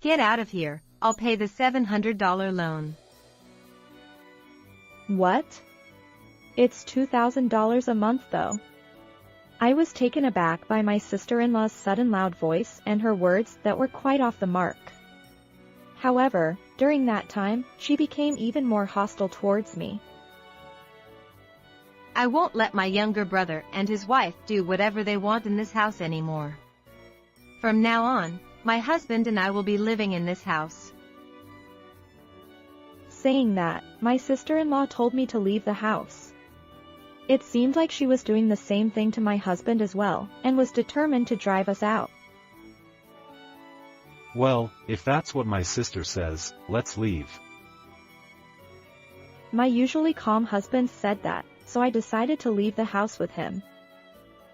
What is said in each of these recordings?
Get out of here, I'll pay the $700 loan. What? It's $2,000 a month though. I was taken aback by my sister-in-law's sudden loud voice and her words that were quite off the mark. However, during that time, she became even more hostile towards me. I won't let my younger brother and his wife do whatever they want in this house anymore. From now on, my husband and I will be living in this house. Saying that, my sister-in-law told me to leave the house. It seemed like she was doing the same thing to my husband as well, and was determined to drive us out. Well, if that's what my sister says, let's leave. My usually calm husband said that, so I decided to leave the house with him.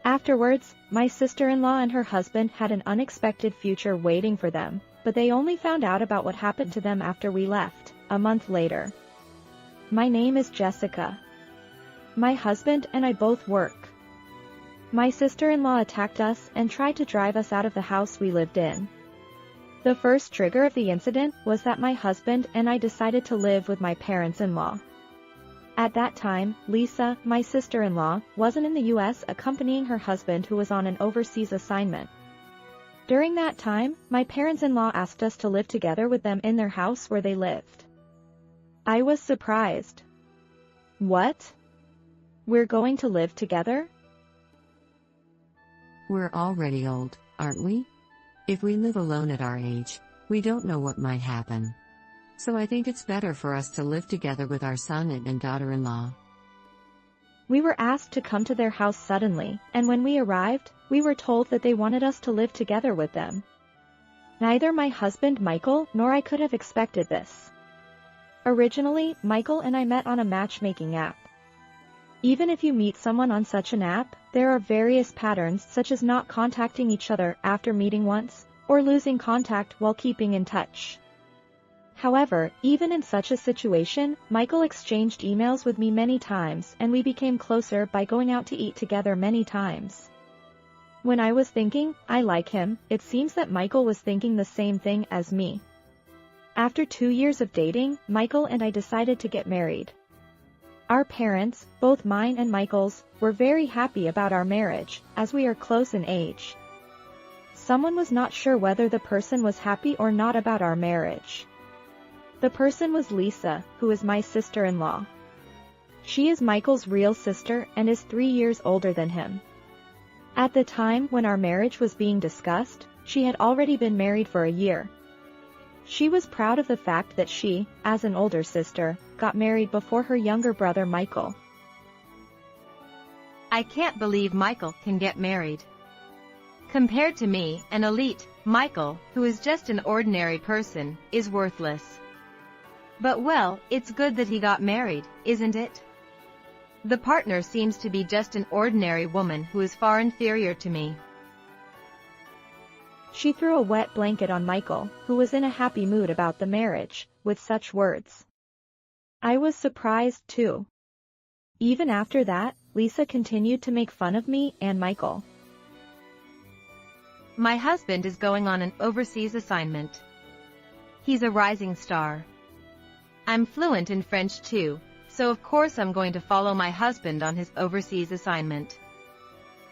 Afterwards, my sister-in-law and her husband had an unexpected future waiting for them, but they only found out about what happened to them after we left, a month later. My name is Jessica. My husband and I both work. My sister-in-law attacked us and tried to drive us out of the house we lived in. The first trigger of the incident was that my husband and I decided to live with my parents-in-law. At that time, Lisa, my sister-in-law, wasn't in the US accompanying her husband who was on an overseas assignment. During that time, my parents-in-law asked us to live together with them in their house where they lived. I was surprised. What? We're going to live together? We're already old, aren't we? If we live alone at our age, we don't know what might happen. So I think it's better for us to live together with our son and daughter-in-law. We were asked to come to their house suddenly, and when we arrived, we were told that they wanted us to live together with them. Neither my husband Michael nor I could have expected this. Originally, Michael and I met on a matchmaking app. Even if you meet someone on such an app, there are various patterns such as not contacting each other after meeting once, or losing contact while keeping in touch. However, even in such a situation, Michael exchanged emails with me many times and we became closer by going out to eat together many times. When I was thinking, I like him, it seems that Michael was thinking the same thing as me. After 2 years of dating, Michael and I decided to get married. Our parents, both mine and Michael's, were very happy about our marriage, as we are close in age. Someone was not sure whether the person was happy or not about our marriage. The person was Lisa, who is my sister-in-law. She is Michael's real sister and is 3 years older than him. At the time when our marriage was being discussed, she had already been married for a year. She was proud of the fact that she, as an older sister, got married before her younger brother Michael. I can't believe Michael can get married. Compared to me, an elite, Michael, who is just an ordinary person, is worthless. But well, it's good that he got married, isn't it? The partner seems to be just an ordinary woman who is far inferior to me. She threw a wet blanket on Michael, who was in a happy mood about the marriage, with such words. I was surprised too. Even after that, Lisa continued to make fun of me and Michael. My husband is going on an overseas assignment. He's a rising star. I'm fluent in French too, so of course I'm going to follow my husband on his overseas assignment.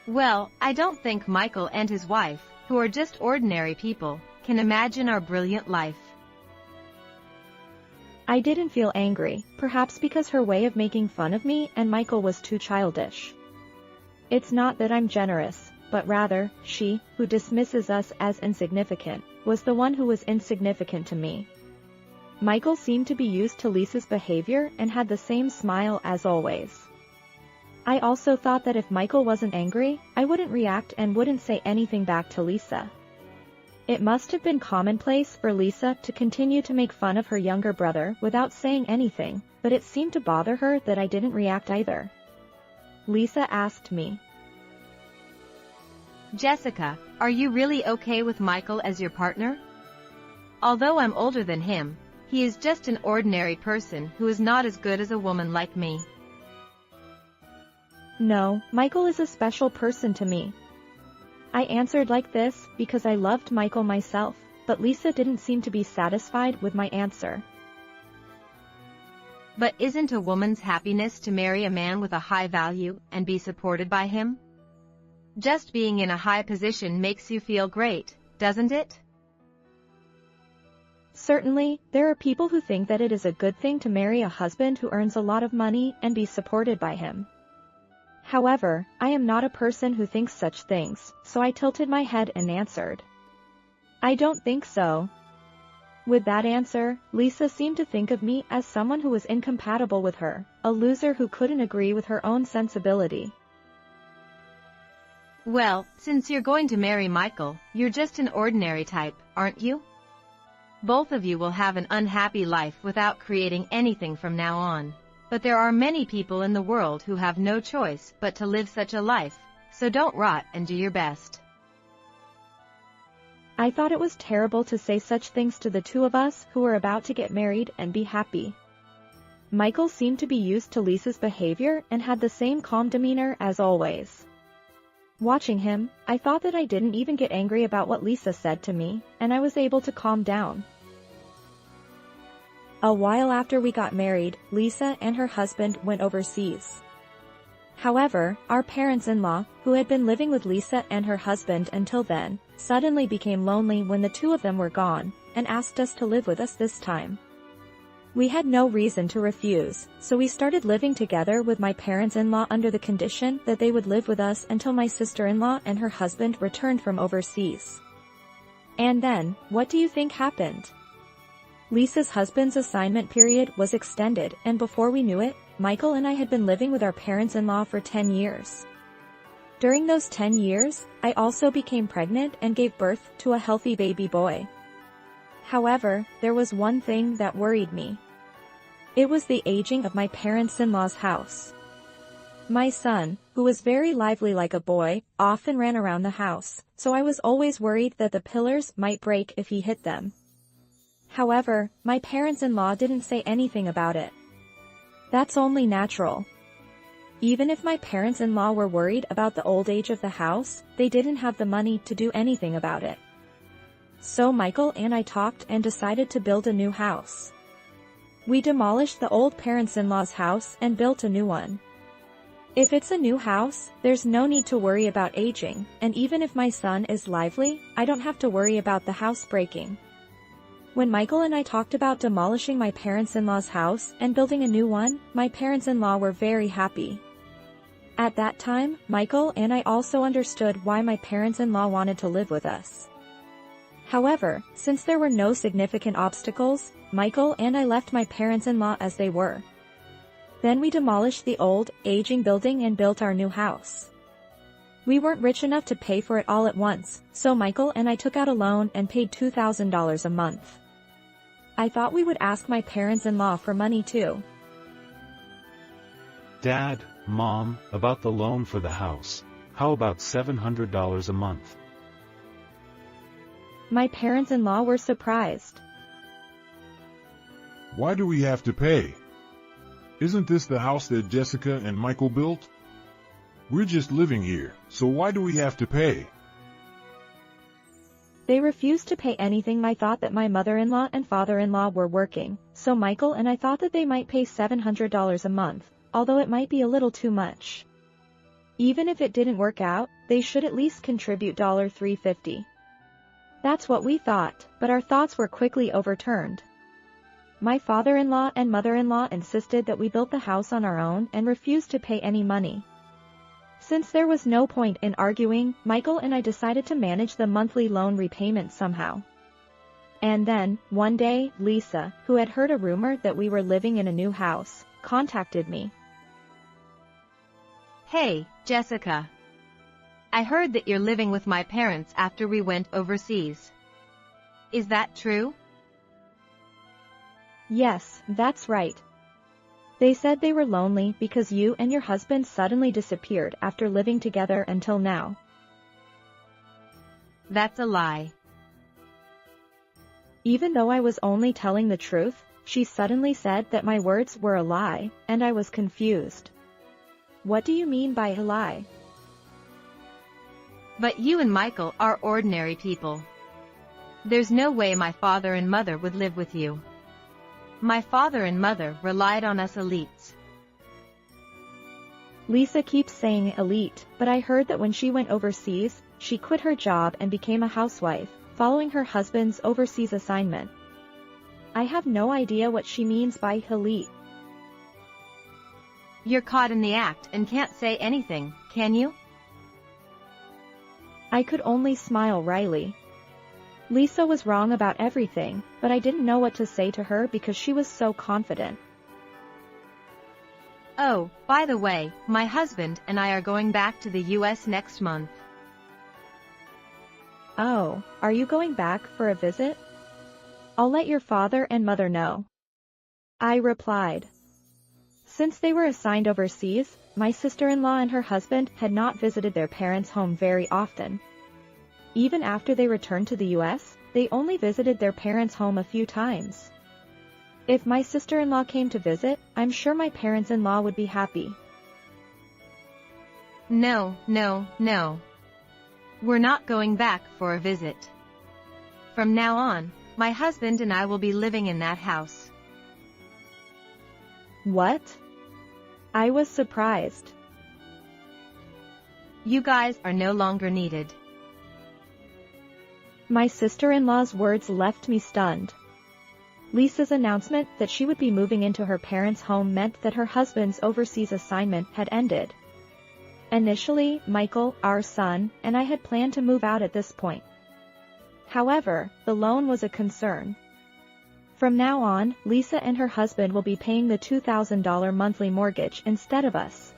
Well, I don't think Michael and his wife, who are just ordinary people, can imagine our brilliant life. I didn't feel angry, perhaps because her way of making fun of me and Michael was too childish. It's not that I'm generous, but rather, she, who dismisses us as insignificant, was the one who was insignificant to me. Michael seemed to be used to Lisa's behavior and had the same smile as always. I also thought that if Michael wasn't angry, I wouldn't react and wouldn't say anything back to Lisa. It must have been commonplace for Lisa to continue to make fun of her younger brother without saying anything, but it seemed to bother her that I didn't react either. Lisa asked me, Jessica, are you really okay with Michael as your partner? Although I'm older than him, he is just an ordinary person who is not as good as a woman like me. No, Michael is a special person to me. I answered like this because I loved Michael myself, but Lisa didn't seem to be satisfied with my answer. But isn't a woman's happiness to marry a man with a high value and be supported by him? Just being in a high position makes you feel great, doesn't it? Certainly, there are people who think that it is a good thing to marry a husband who earns a lot of money and be supported by him. However, I am not a person who thinks such things, so I tilted my head and answered, I don't think so. With that answer, Lisa seemed to think of me as someone who was incompatible with her, a loser who couldn't agree with her own sensibility. Well, since you're going to marry Michael, you're just an ordinary type, aren't you? Both of you will have an unhappy life without creating anything from now on. But there are many people in the world who have no choice but to live such a life, so don't rot and do your best. I thought it was terrible to say such things to the two of us who were about to get married and be happy. Michael seemed to be used to Lisa's behavior and had the same calm demeanor as always. Watching him, I thought that I didn't even get angry about what Lisa said to me, and I was able to calm down. A while after we got married, Lisa and her husband went overseas. However, our parents-in-law, who had been living with Lisa and her husband until then, suddenly became lonely when the two of them were gone, and asked us to live with us this time. We had no reason to refuse, so we started living together with my parents-in-law under the condition that they would live with us until my sister-in-law and her husband returned from overseas. And then, what do you think happened? Lisa's husband's assignment period was extended, and before we knew it, Michael and I had been living with our parents-in-law for 10 years. During those 10 years, I also became pregnant and gave birth to a healthy baby boy. However, there was one thing that worried me. It was the aging of my parents-in-law's house. My son, who was very lively like a boy, often ran around the house, so I was always worried that the pillars might break if he hit them. However, my parents-in-law didn't say anything about it. That's only natural. Even if my parents-in-law were worried about the old age of the house, they didn't have the money to do anything about it. So Michael and I talked and decided to build a new house. We demolished the old parents-in-law's house and built a new one. If it's a new house, there's no need to worry about aging, and even if my son is lively, I don't have to worry about the house breaking. When Michael and I talked about demolishing my parents-in-law's house and building a new one, my parents-in-law were very happy. At that time, Michael and I also understood why my parents-in-law wanted to live with us. However, since there were no significant obstacles, Michael and I left my parents-in-law as they were. Then we demolished the old, aging building and built our new house. We weren't rich enough to pay for it all at once, so Michael and I took out a loan and paid $2,000 a month. I thought we would ask my parents-in-law for money too. Dad, Mom, about the loan for the house. How about $700 a month? My parents-in-law were surprised. Why do we have to pay? Isn't this the house that Jessica and Michael built? We're just living here, so why do we have to pay? They refused to pay anything. I thought that my mother-in-law and father-in-law were working, so Michael and I thought that they might pay $700 a month, although it might be a little too much. Even if it didn't work out, they should at least contribute $350. That's what we thought, but our thoughts were quickly overturned. My father-in-law and mother-in-law insisted that we built the house on our own and refused to pay any money. Since there was no point in arguing, Michael and I decided to manage the monthly loan repayment somehow. And then, one day, Lisa, who had heard a rumor that we were living in a new house, contacted me. Hey, Jessica. I heard that you're living with my parents after we went overseas. Is that true? Yes, that's right. They said they were lonely because you and your husband suddenly disappeared after living together until now. That's a lie. Even though I was only telling the truth, she suddenly said that my words were a lie, and I was confused. What do you mean by a lie? But you and Michael are ordinary people. There's no way my father and mother would live with you. My father and mother relied on us elites. Lisa keeps saying elite, but I heard that when she went overseas, she quit her job and became a housewife, following her husband's overseas assignment. I have no idea what she means by elite. You're caught in the act and can't say anything, can you? I could only smile wryly. Lisa was wrong about everything, but I didn't know what to say to her because she was so confident. Oh, by the way, my husband and I are going back to the US next month. Oh, are you going back for a visit? I'll let your father and mother know. I replied. Since they were assigned overseas, my sister-in-law and her husband had not visited their parents' home very often. Even after they returned to the US, they only visited their parents' home a few times. If my sister-in-law came to visit, I'm sure my parents-in-law would be happy. No. We're not going back for a visit. From now on, my husband and I will be living in that house. What? I was surprised. You guys are no longer needed. My sister-in-law's words left me stunned. Lisa's announcement that she would be moving into her parents' home meant that her husband's overseas assignment had ended. Initially, Michael, our son, and I had planned to move out at this point. However, the loan was a concern. From now on, Lisa and her husband will be paying the $2,000 monthly mortgage instead of us.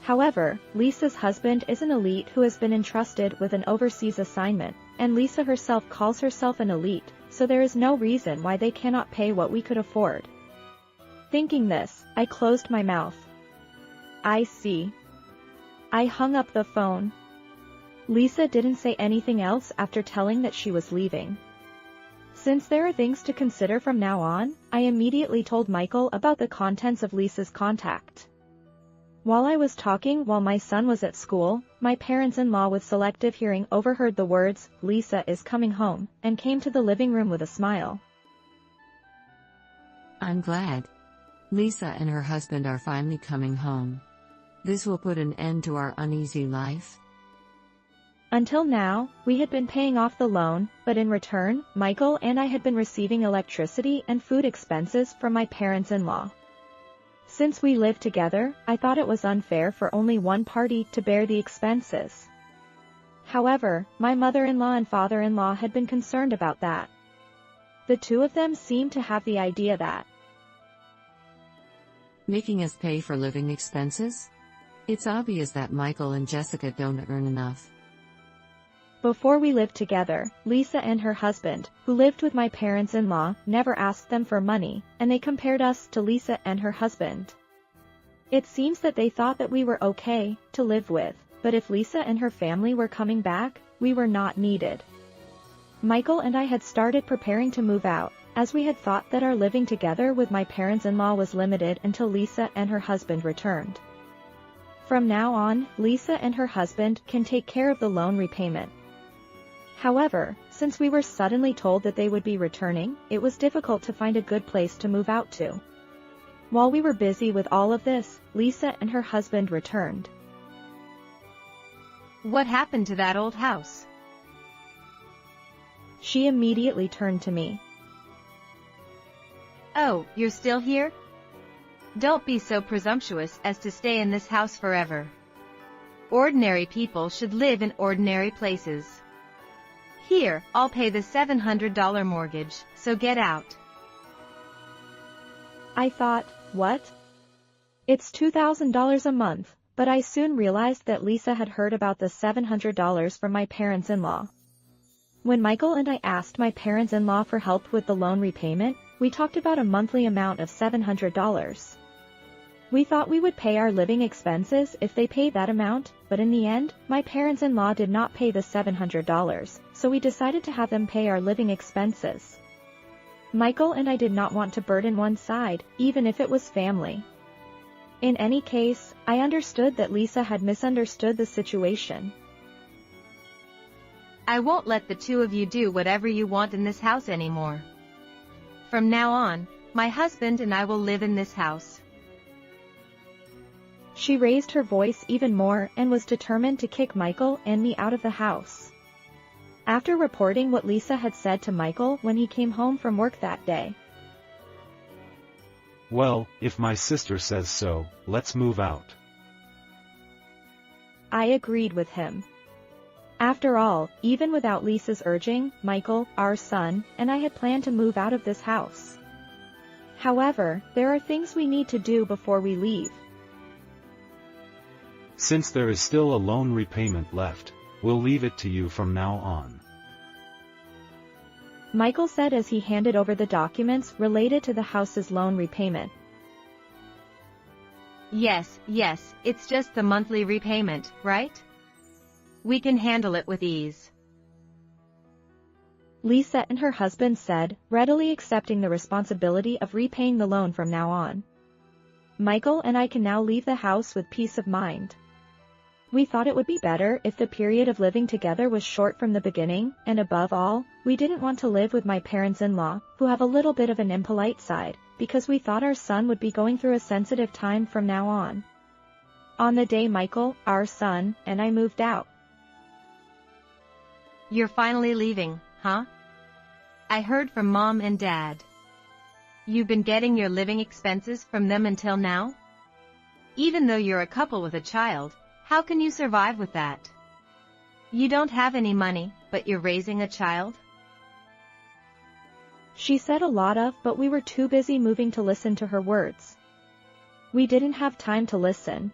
However, Lisa's husband is an elite who has been entrusted with an overseas assignment, and Lisa herself calls herself an elite, so there is no reason why they cannot pay what we could afford. Thinking this, I closed my mouth. I see. I hung up the phone. Lisa didn't say anything else after telling that she was leaving. Since there are things to consider from now on, I immediately told Michael about the contents of Lisa's contact. While I was talking while my son was at school, my parents-in-law with selective hearing overheard the words, "Lisa is coming home," and came to the living room with a smile. I'm glad. Lisa and her husband are finally coming home. This will put an end to our uneasy life. Until now, we had been paying off the loan, but in return, Michael and I had been receiving electricity and food expenses from my parents-in-law. Since we lived together, I thought it was unfair for only one party to bear the expenses. However, my mother-in-law and father-in-law had been concerned about that. The two of them seemed to have the idea that Making us pay for living expenses? It's obvious that Michael and Jessica don't earn enough. before we lived together, Lisa and her husband, who lived with my parents-in-law, never asked them for money, and they compared us to Lisa and her husband. It seems that they thought that we were okay to live with, but if Lisa and her family were coming back, we were not needed. Michael and I had started preparing to move out, as we had thought that our living together with my parents-in-law was limited until Lisa and her husband returned. From now on, Lisa and her husband can take care of the loan repayment. However, since we were suddenly told that they would be returning, it was difficult to find a good place to move out to. While we were busy with all of this, Lisa and her husband returned. What happened to that old house? She immediately turned to me. Oh, you're still here? Don't be so presumptuous as to stay in this house forever. Ordinary people should live in ordinary places. Here, I'll pay the $700 mortgage, so get out. I thought, what? It's $2,000 a month, but I soon realized that Lisa had heard about the $700 from my parents-in-law. When Michael and I asked my parents-in-law for help with the loan repayment, we talked about a monthly amount of $700. We thought we would pay our living expenses if they paid that amount, but in the end, my parents-in-law did not pay the $700, so we decided to have them pay our living expenses. Michael and I did not want to burden one side, even if it was family. In any case, I understood that Lisa had misunderstood the situation. I won't let the two of you do whatever you want in this house anymore. From now on, my husband and I will live in this house. She raised her voice even more and was determined to kick Michael and me out of the house. After reporting what Lisa had said to Michael when he came home from work that day. Well, if my sister says so, let's move out. I agreed with him. After all, even without Lisa's urging, Michael, our son, and I had planned to move out of this house. However, there are things we need to do before we leave. Since there is still a loan repayment left, we'll leave it to you from now on. Michael said as he handed over the documents related to the house's loan repayment. Yes, it's just the monthly repayment, right? We can handle it with ease. Lisa and her husband said, readily accepting the responsibility of repaying the loan from now on. Michael and I can now leave the house with peace of mind. We thought it would be better if the period of living together was short from the beginning, and above all, we didn't want to live with my parents-in-law, who have a little bit of an impolite side, because we thought our son would be going through a sensitive time from now on. On the day Michael, our son, and I moved out. You're finally leaving, huh? I heard from Mom and Dad. You've been getting your living expenses from them until now? Even though you're a couple with a child, how can you survive with that? You don't have any money, but you're raising a child? She said a lot of, but we were too busy moving to listen to her words. We didn't have time to listen.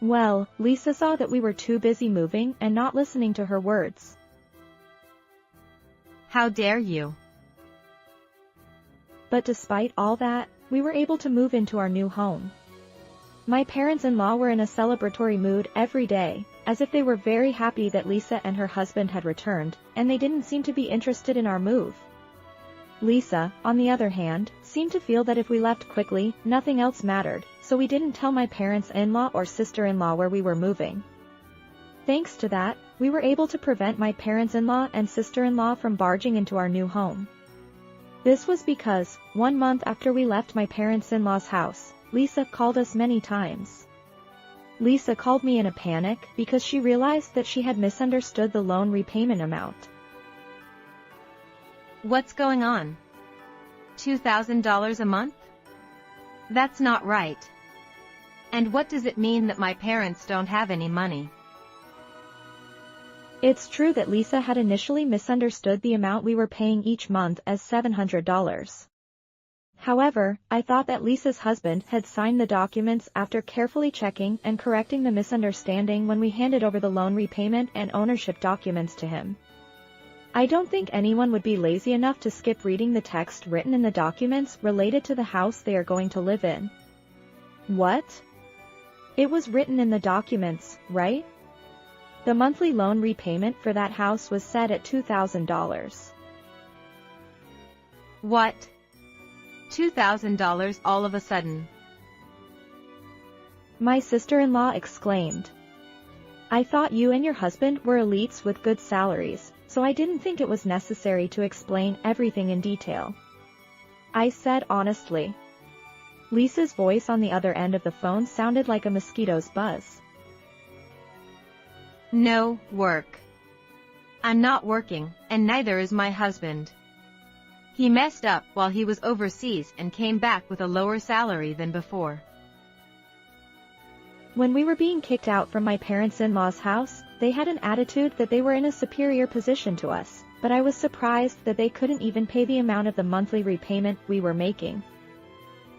Well, Lisa saw that we were too busy moving and not listening to her words. How dare you? But despite all that, we were able to move into our new home. My parents-in-law were in a celebratory mood every day, as if they were very happy that Lisa and her husband had returned, and they didn't seem to be interested in our move. Lisa, on the other hand, seemed to feel that if we left quickly, nothing else mattered, so we didn't tell my parents-in-law or sister-in-law where we were moving. Thanks to that, we were able to prevent my parents-in-law and sister-in-law from barging into our new home. This was because, 1 month after we left my parents-in-law's house, Lisa called us many times. Lisa called me in a panic because she realized that she had misunderstood the loan repayment amount. What's going on? $2,000 a month? That's not right. And what does it mean that my parents don't have any money? It's true that Lisa had initially misunderstood the amount we were paying each month as $700. However, I thought that Lisa's husband had signed the documents after carefully checking and correcting the misunderstanding when we handed over the loan repayment and ownership documents to him. I don't think anyone would be lazy enough to skip reading the text written in the documents related to the house they are going to live in. What? It was written in the documents, right? The monthly loan repayment for that house was set at $2,000. What? $2,000 all of a sudden? My sister-in-law exclaimed. I thought you and your husband were elites with good salaries, so I didn't think it was necessary to explain everything in detail. I said honestly. Lisa's voice on the other end of the phone sounded like a mosquito's buzz. No work. I'm not working, and neither is my husband. He messed up while he was overseas and came back with a lower salary than before. When we were being kicked out from my parents-in-law's house, they had an attitude that they were in a superior position to us, but I was surprised that they couldn't even pay the amount of the monthly repayment we were making.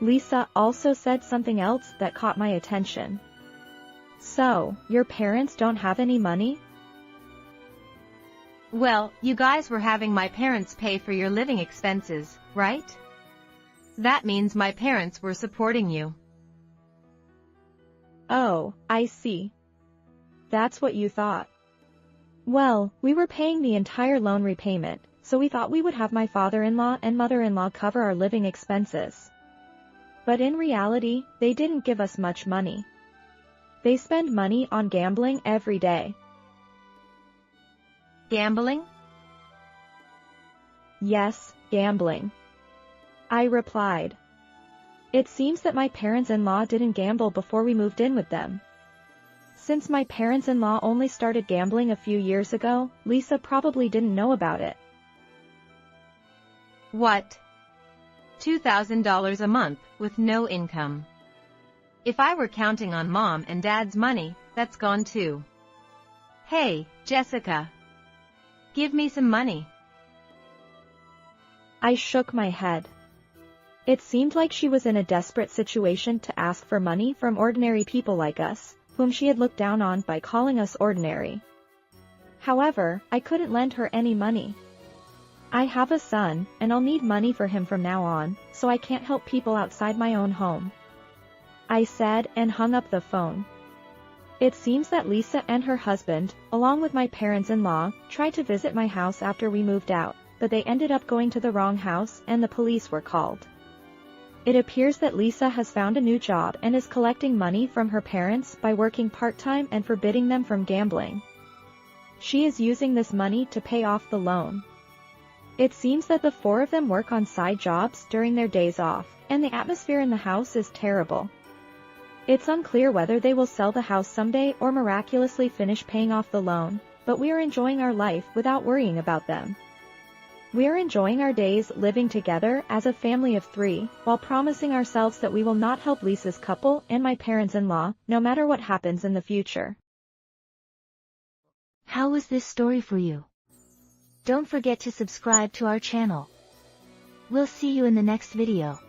Lisa also said something else that caught my attention. So, your parents don't have any money? Well, you guys were having my parents pay for your living expenses, right? That means my parents were supporting you. Oh, I see. That's what you thought. Well, we were paying the entire loan repayment, so we thought we would have my father-in-law and mother-in-law cover our living expenses. But in reality, they didn't give us much money. They spend money on gambling every day. Gambling? Yes, gambling. I replied. It seems that my parents-in-law didn't gamble before we moved in with them. Since my parents-in-law only started gambling a few years ago, Lisa probably didn't know about it. What? $2,000 a month, with no income. If I were counting on Mom and Dad's money, that's gone too. Hey, Jessica. Give me some money. I shook my head. It seemed like she was in a desperate situation to ask for money from ordinary people like us, whom she had looked down on by calling us ordinary. However, I couldn't lend her any money. I have a son, and I'll need money for him from now on, so I can't help people outside my own home. I said and hung up the phone. It seems that Lisa and her husband, along with my parents-in-law, tried to visit my house after we moved out, but they ended up going to the wrong house and the police were called. It appears that Lisa has found a new job and is collecting money from her parents by working part-time and forbidding them from gambling. She is using this money to pay off the loan. It seems that the four of them work on side jobs during their days off, and the atmosphere in the house is terrible. It's unclear whether they will sell the house someday or miraculously finish paying off the loan, but we are enjoying our life without worrying about them. We are enjoying our days living together as a family of 3, while promising ourselves that we will not help Lisa's couple and my parents-in-law, no matter what happens in the future. How was this story for you? Don't forget to subscribe to our channel. We'll see you in the next video.